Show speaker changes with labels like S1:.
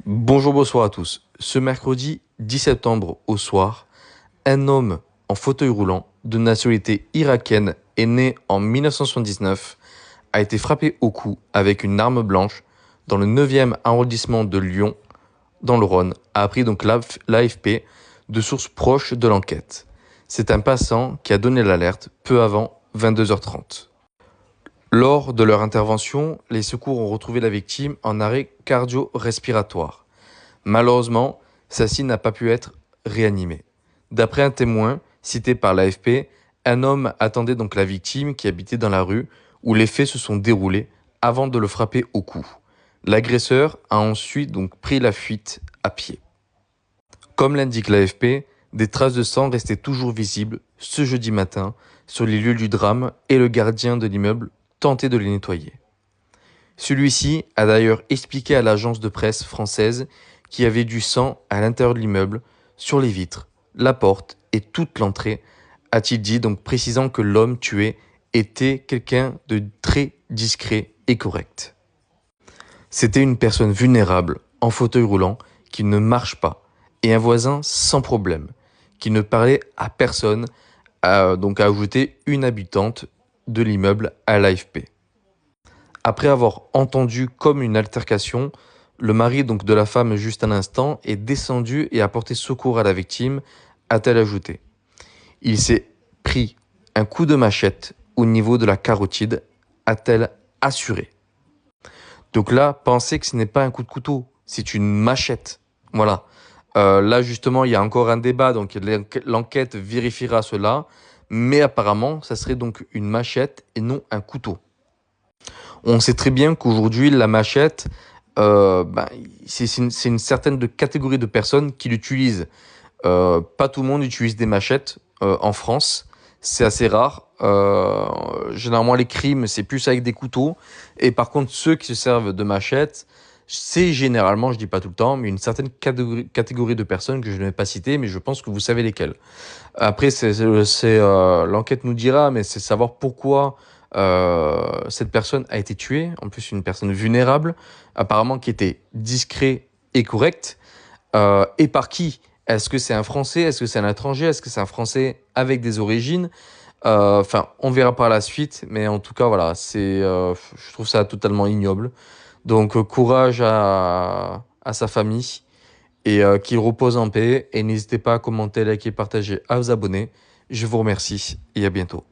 S1: Bonjour, bonsoir à tous. Ce mercredi 10 septembre au soir, un homme en fauteuil roulant de nationalité irakienne est né en 1979, a été frappé au cou avec une arme blanche dans le 9e arrondissement de Lyon, dans le Rhône, a appris donc l'AFP de sources proches de l'enquête. C'est un passant qui a donné l'alerte peu avant 22h30. Lors de leur intervention, les secours ont retrouvé la victime en arrêt cardio-respiratoire. Malheureusement, celle-ci n'a pas pu être réanimée. D'après un témoin cité par l'AFP, un homme attendait donc la victime qui habitait dans la rue où les faits se sont déroulés avant de le frapper au cou. L'agresseur a ensuite donc pris la fuite à pied. Comme l'indique l'AFP, des traces de sang restaient toujours visibles ce jeudi matin sur les lieux du drame et le gardien de l'immeuble tentait de les nettoyer. Celui-ci a d'ailleurs expliqué à l'agence de presse française qu'il y avait du sang à l'intérieur de l'immeuble, sur les vitres, la porte et toute l'entrée, a-t-il dit, donc précisant que l'homme tué était quelqu'un de très discret et correct. C'était une personne vulnérable, en fauteuil roulant, qui ne marche pas, et un voisin sans problème, qui ne parlait à personne, donc a ajouté une habitante de l'immeuble à l'AFP. Après avoir entendu comme une altercation, le mari donc de la femme juste un instant est descendu et a porté secours à la victime, a-t-elle ajouté. Il s'est pris un coup de machette au niveau de la carotide, a-t-elle assuré. Donc là, pensez que ce n'est pas un coup de couteau, c'est une machette. Voilà. Là justement, il y a encore un débat, donc l'enquête vérifiera cela, mais apparemment, ça serait donc une machette et non un couteau. On sait très bien qu'aujourd'hui, la machette, c'est une certaine catégorie de personnes qui l'utilisent. Pas tout le monde utilise des machettes en France. C'est assez rare. Généralement, les crimes, c'est plus avec des couteaux. Et par contre, ceux qui se servent de machettes, c'est généralement, je dis pas tout le temps, mais une certaine catégorie de personnes que je ne vais pas citer, mais je pense que vous savez lesquelles. Après, l'enquête nous dira, mais c'est savoir pourquoi cette personne a été tuée. En plus, une personne vulnérable, apparemment qui était discret et correct. Et par qui? Est-ce que c'est un Français? Est-ce que c'est un étranger? Est-ce que c'est un Français avec des origines? Enfin, on verra par la suite, mais en tout cas, voilà, je trouve ça totalement ignoble. Donc, courage à sa famille et qu'il repose en paix. Et n'hésitez pas à commenter, liker, partager, à vous abonner. Je vous remercie et à bientôt.